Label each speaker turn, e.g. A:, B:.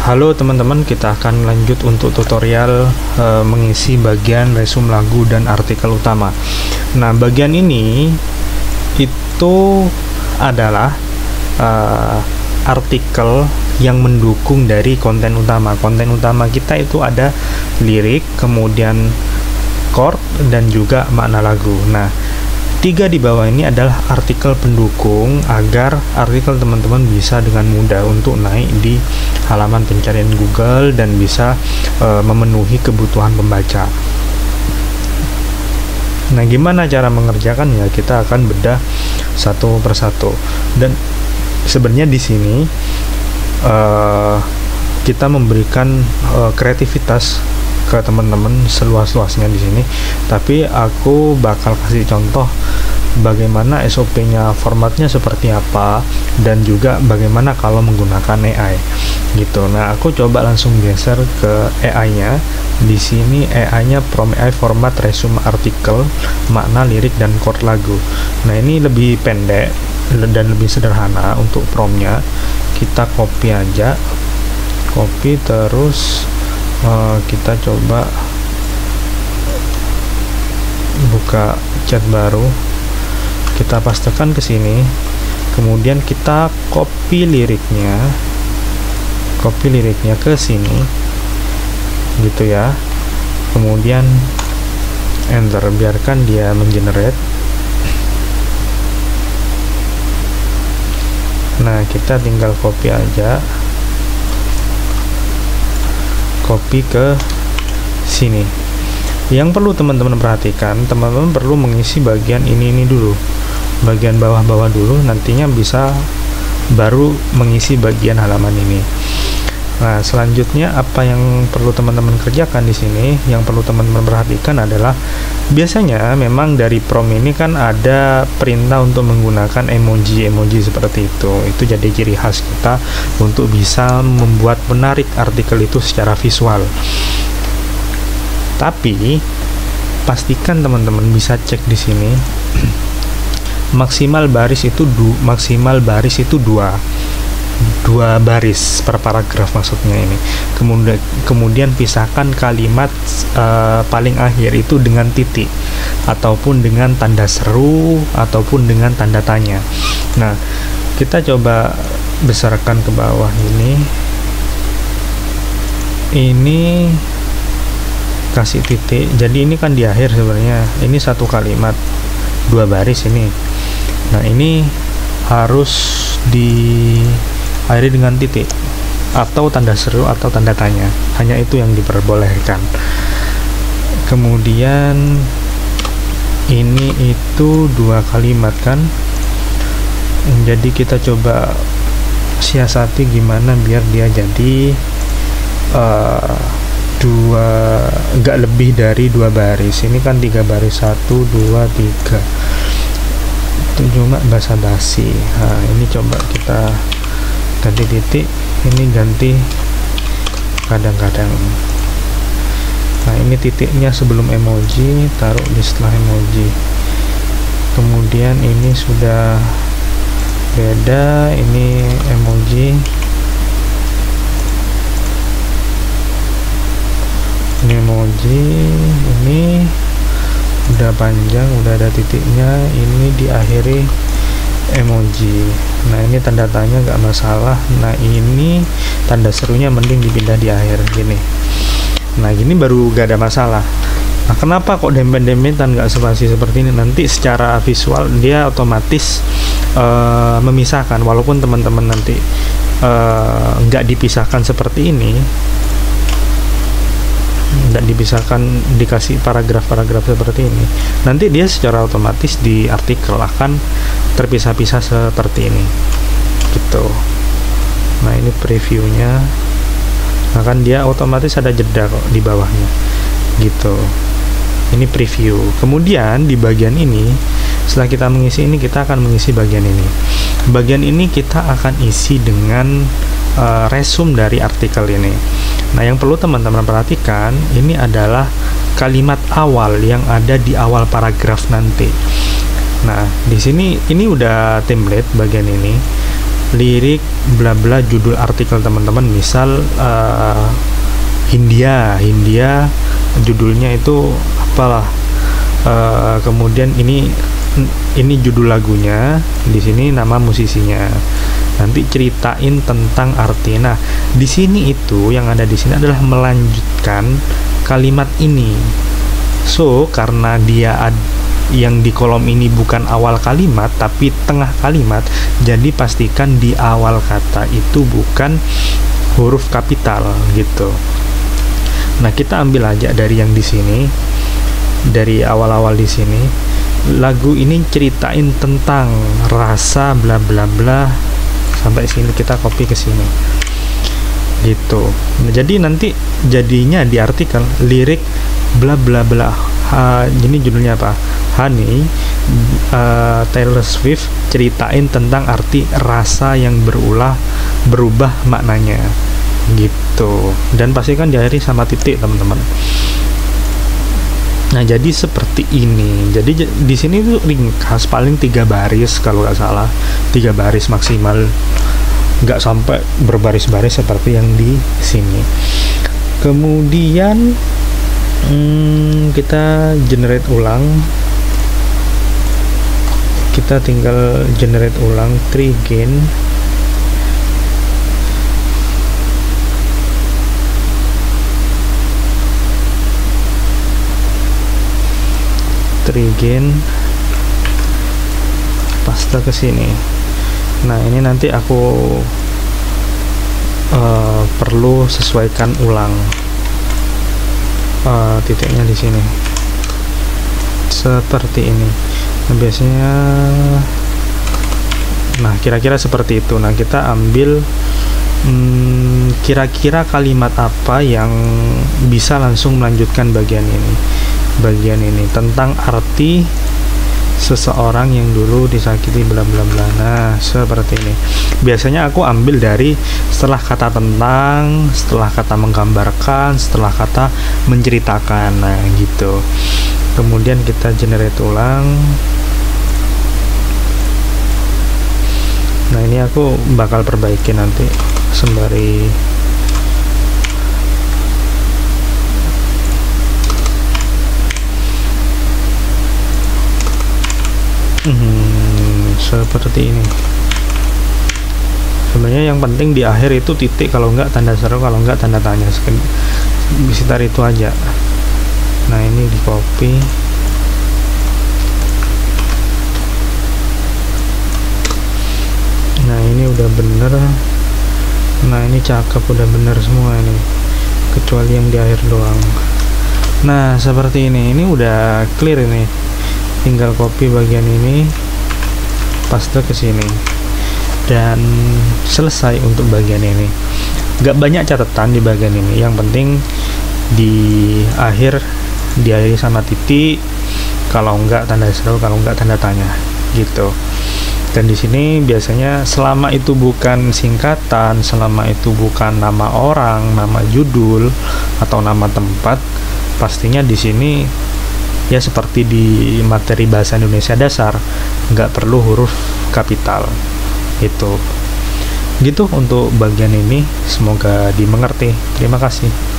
A: Halo teman-teman, kita akan lanjut untuk tutorial mengisi bagian resume lagu dan artikel utama. Nah, bagian ini itu adalah artikel yang mendukung dari konten utama. Konten utama kita itu ada lirik, kemudian chord, dan juga makna lagu. Nah, 3 di bawah ini adalah artikel pendukung agar artikel teman-teman bisa dengan mudah untuk naik di halaman pencarian Google dan bisa memenuhi kebutuhan pembaca. Nah, gimana cara mengerjakannya? Kita akan bedah satu persatu. Dan sebenarnya di sini kita memberikan kreativitas ke teman-teman seluas-luasnya di sini, tapi aku bakal kasih contoh bagaimana SOP-nya, formatnya seperti apa, dan juga bagaimana kalau menggunakan AI gitu. Nah, aku coba langsung geser ke AI-nya. Di sini AI-nya Prom AI format resume artikel, makna lirik dan chord lagu. Nah, ini lebih pendek dan lebih sederhana untuk promnya. Kita copy aja, copy terus kita coba buka chat baru, kita pastekan ke sini, kemudian kita copy liriknya ke sini gitu ya, kemudian enter, biarkan dia mengenerate. Nah, kita tinggal copy aja, copy ke sini. Yang perlu teman-teman perhatikan, teman-teman perlu mengisi bagian ini dulu, bagian bawah-bawah dulu, nantinya bisa baru mengisi bagian halaman ini. Nah, selanjutnya apa yang perlu teman-teman kerjakan di sini, yang perlu teman-teman perhatikan adalah biasanya memang dari prom ini kan ada perintah untuk menggunakan emoji seperti itu. Itu jadi ciri khas kita untuk bisa membuat menarik artikel itu secara visual. Tapi pastikan teman-teman bisa cek di sini maksimal baris itu dua baris per paragraf maksudnya ini. Kemudian pisahkan kalimat paling akhir itu dengan titik ataupun dengan tanda seru ataupun dengan tanda tanya. Nah, kita coba besarkan ke bawah ini kasih titik. Jadi ini kan di akhir sebenarnya. Ini satu kalimat 2 baris ini. Nah, ini harus diakhiri dengan titik atau tanda seru atau tanda tanya. Hanya itu yang diperbolehkan. Kemudian ini itu 2 kalimat kan. Jadi kita coba siasati gimana biar dia jadi enggak lebih dari 2 baris. Ini kan 3 baris, 1, 2, 3. Itu cuma basa-basi. Nah, ini coba kita ganti titik, ini ganti kadang-kadang. Nah, ini titiknya sebelum emoji, taruh di setelah emoji. Kemudian ini sudah beda, ini emoji, ini udah panjang, udah ada titiknya, ini diakhiri emoji. Nah, ini tanda tanya nggak masalah. Nah, ini tanda serunya mending dipindah di akhir gini. Nah, gini baru gak ada masalah. Nah, kenapa kok dempet-dempetan nggak spasi seperti ini? Nanti secara visual dia otomatis memisahkan, walaupun teman-teman nanti nggak dipisahkan seperti ini, nggak dipisahkan, dikasih paragraf-paragraf seperti ini, nanti dia secara otomatis di artikel akan terpisah-pisah seperti ini gitu. Nah, ini previewnya. Nah, kan dia otomatis ada jeda kok di bawahnya gitu. Ini preview. Kemudian di bagian ini, setelah kita mengisi ini, kita akan mengisi bagian ini. Bagian ini kita akan isi dengan resume dari artikel ini. Nah, yang perlu teman-teman perhatikan ini adalah kalimat awal yang ada di awal paragraf nanti. Nah, di sini ini udah template bagian ini. lirik bla bla judul artikel teman-teman, misal Hindia judulnya itu apalah, kemudian ini judul lagunya, di sini nama musisinya, nanti ceritain tentang arti. Nah, di sini itu yang ada di sini adalah melanjutkan kalimat ini. So, karena dia yang di kolom ini bukan awal kalimat tapi tengah kalimat, jadi pastikan di awal kata itu bukan huruf kapital gitu. Nah, kita ambil aja dari yang di sini, dari awal-awal di sini. Lagu ini ceritain tentang rasa bla bla bla, sampai sini kita copy ke sini gitu. Nah, jadi nanti jadinya di artikel lirik bla bla bla, ini judulnya apa, Honey, Taylor Swift ceritain tentang arti rasa yang berubah maknanya gitu. Dan pastikan diakhiri sama titik teman-teman. Nah, jadi seperti ini. Jadi di sini tuh ringkas, paling 3 baris kalau nggak salah, 3 baris maksimal, nggak sampai berbaris-baris seperti yang di sini. Kemudian kita generate ulang, kita tinggal generate ulang trigain. Paste ke sini. Nah, ini nanti aku perlu sesuaikan ulang titiknya di sini seperti ini. Nah, biasanya kira-kira seperti itu. Nah, kita ambil kira-kira kalimat apa yang bisa langsung melanjutkan bagian ini tentang arti seseorang yang dulu disakiti bla bla bla. Nah, seperti ini. Biasanya aku ambil dari setelah kata tentang, setelah kata menggambarkan, setelah kata menceritakan. Nah, gitu. Kemudian kita generate ulang. Nah, ini aku bakal perbaiki nanti sembari seperti ini. Sebenarnya yang penting di akhir itu titik, kalau enggak tanda seru, kalau enggak tanda tanya. Sekitar itu aja. Nah, ini di copy. Nah, ini udah bener. Nah, ini cakep, udah bener semua ini, kecuali yang di akhir doang. Nah, seperti ini. Ini udah clear ini. Tinggal copy bagian ini, paste ke sini, dan selesai untuk bagian ini. Gak banyak catatan di bagian ini. Yang penting di akhir diakhiri sama titik, kalau enggak tanda seru, kalau enggak tanda tanya gitu. Dan di sini biasanya selama itu bukan singkatan, selama itu bukan nama orang, nama judul atau nama tempat, pastinya di sini ya seperti di materi bahasa Indonesia dasar, nggak perlu huruf kapital. Itu gitu untuk bagian ini, semoga dimengerti. Terima kasih.